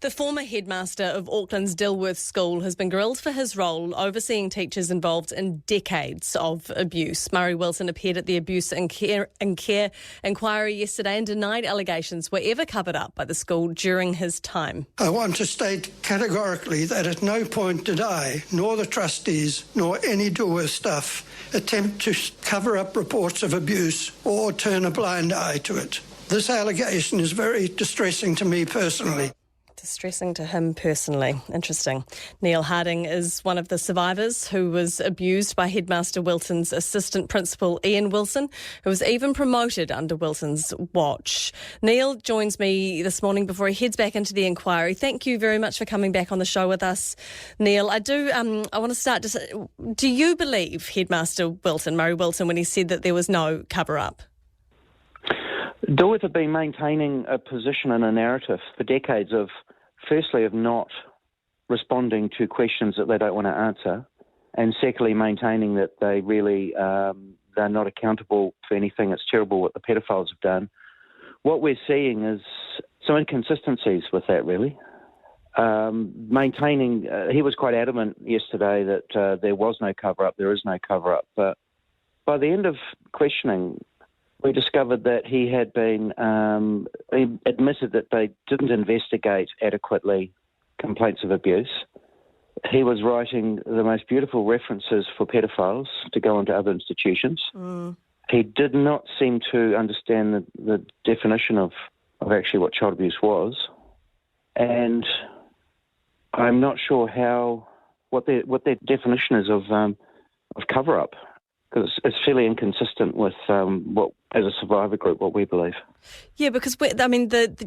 The former headmaster of Auckland's Dilworth School has been grilled for his role overseeing teachers involved in decades of abuse. Murray Wilson appeared at the Abuse and Care inquiry yesterday and denied allegations were ever covered up by the school during his time. I want to state categorically that at no point did I, nor the trustees, nor any Dilworth staff attempt to cover up reports of abuse or turn a blind eye to it. This allegation is very distressing to me personally. Distressing to him personally. Interesting. Neil Harding is one of the survivors who was abused by Headmaster Wilson's assistant principal, Ian Wilson, who was even promoted under Wilson's watch. Neil joins me this morning before he heads back into the inquiry. Thank you very much for coming back on the show with us, Neil. I want to start just, do you believe Headmaster Wilson, Murray Wilson, when he said that there was no cover-up? Dilworth have been maintaining a position and a narrative for decades of, firstly, of not responding to questions that they don't want to answer, and secondly, maintaining that they really they're not accountable for anything. It's terrible what the pedophiles have done. What we're seeing is some inconsistencies with that, really. Maintaining, he was quite adamant yesterday that there was no cover-up, there is no cover-up, but by the end of questioning, we discovered that he had been, he admitted that they didn't investigate adequately complaints of abuse. He was writing the most beautiful references for pedophiles to go into other institutions. He did not seem to understand the definition of actually what child abuse was. And I'm not sure what their definition is of cover-up. Because it's fairly inconsistent with what, as a survivor group, what we believe. Yeah, because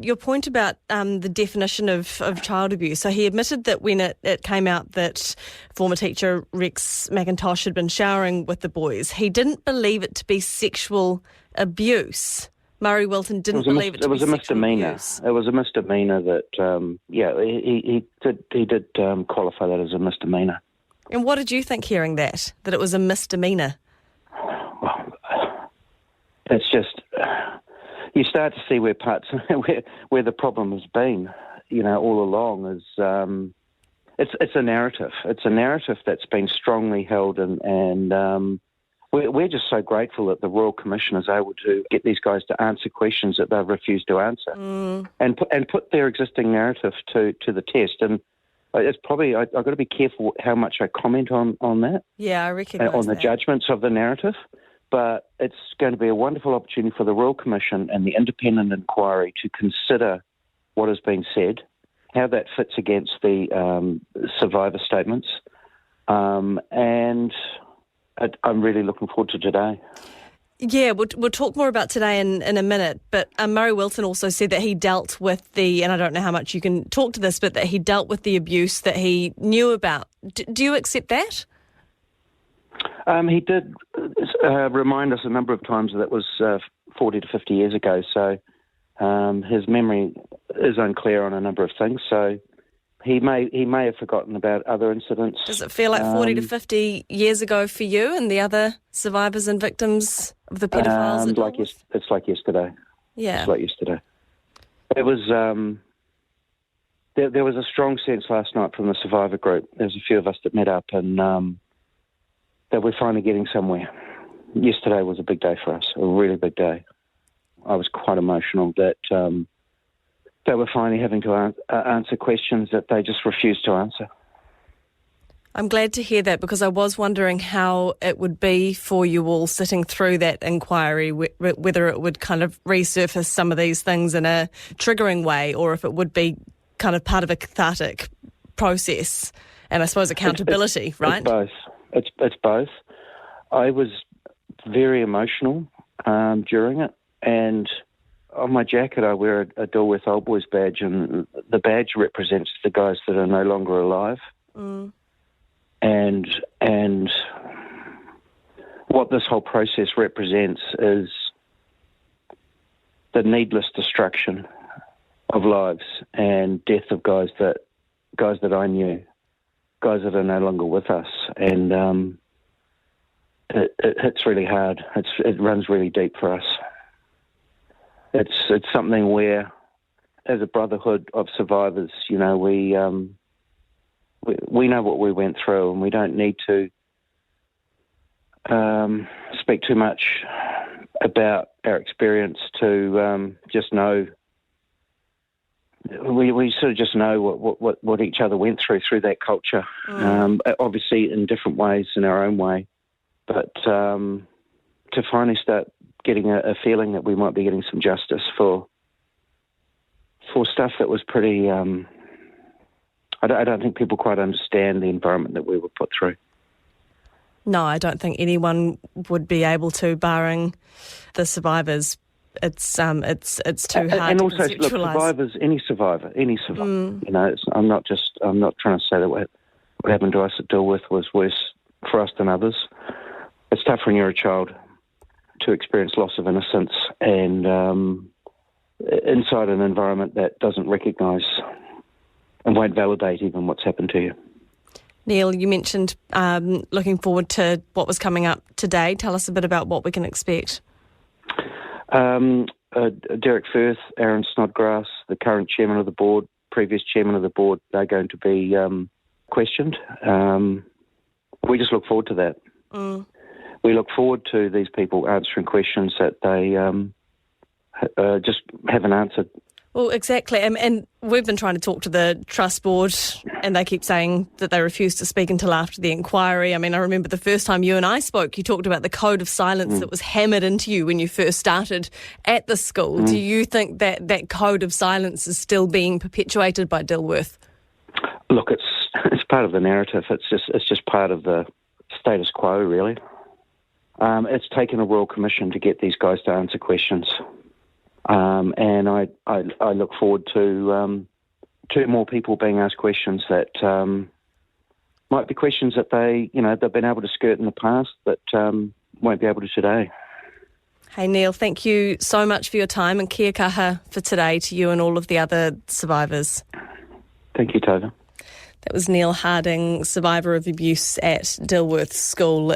your point about the definition of child abuse. So he admitted that when it came out that former teacher Rex McIntosh had been showering with the boys, he didn't believe it to be sexual abuse. Murray Wilson didn't believe it to be sexual abuse. It was a misdemeanor that, he did qualify that as a misdemeanor. And what did you think hearing that it was a misdemeanor? It's just, you start to see where the problem has been, all along is, it's a narrative. It's a narrative that's been strongly held and we're just so grateful that the Royal Commission is able to get these guys to answer questions that they've refused to answer and put their existing narrative to the test. And it's probably, I've got to be careful how much I comment on that. Yeah, I recognise on the judgments of the narrative. But it's going to be a wonderful opportunity for the Royal Commission and the independent inquiry to consider what has been said, how that fits against the survivor statements, and I'm really looking forward to today. Yeah, we'll talk more about today in a minute, but Murray Wilson also said that he dealt with and I don't know how much you can talk to this, but that he dealt with the abuse that he knew about. Do you accept that? He did remind us a number of times that was 40 to 50 years ago, so his memory is unclear on a number of things, so he may have forgotten about other incidents. Does it feel like 40 to 50 years ago for you and the other survivors and victims of the pedophiles? It's like yesterday. Yeah. It's like yesterday. It was... There was a strong sense last night from the survivor group. There was a few of us that met up and... that we're finally getting somewhere. Yesterday was a big day for us, a really big day. I was quite emotional that we're finally having to answer questions that they just refused to answer. I'm glad to hear that because I was wondering how it would be for you all sitting through that inquiry, whether it would kind of resurface some of these things in a triggering way or if it would be kind of part of a cathartic process and I suppose accountability, right? It's both. It's both. I was very emotional during it, and on my jacket I wear a Dilworth Old Boys badge, and the badge represents the guys that are no longer alive. And what this whole process represents is the needless destruction of lives and death of guys that I knew. Guys that are no longer with us, and it hits really hard. It runs really deep for us. It's something where as a brotherhood of survivors, we know what we went through, and we don't need to speak too much about our experience to just know. We sort of just know what each other went through that culture, obviously in different ways, in our own way, but to finally start getting a feeling that we might be getting some justice for stuff that was pretty. I don't think people quite understand the environment that we were put through. No, I don't think anyone would be able to, barring the survivors. It's too hard and to also, conceptualise. look, survivors, any survivor. I'm not trying to say that what happened to us at Dilworth was worse for us than others. It's tough when you're a child to experience loss of innocence and inside an environment that doesn't recognise and won't validate even what's happened to you. Neil, you mentioned looking forward to what was coming up today. Tell us a bit about what we can expect. Derek Firth, Aaron Snodgrass, the current chairman of the board, previous chairman of the board, they're going to be questioned. We just look forward to that. We look forward to these people answering questions that they just haven't answered. Well, exactly. And we've been trying to talk to the Trust Board, and they keep saying that they refuse to speak until after the inquiry. I mean, I remember the first time you and I spoke, you talked about the code of silence that was hammered into you when you first started at the school. Do you think that code of silence is still being perpetuated by Dilworth? Look, it's part of the narrative. It's just part of the status quo, really. It's taken a Royal Commission to get these guys to answer questions. And I look forward to more people being asked questions that might be questions that they've been able to skirt in the past, but won't be able to today. Hey, Neil, thank you so much for your time, and kia kaha for today to you and all of the other survivors. Thank you, Tova. That was Neil Harding, survivor of abuse at Dilworth School.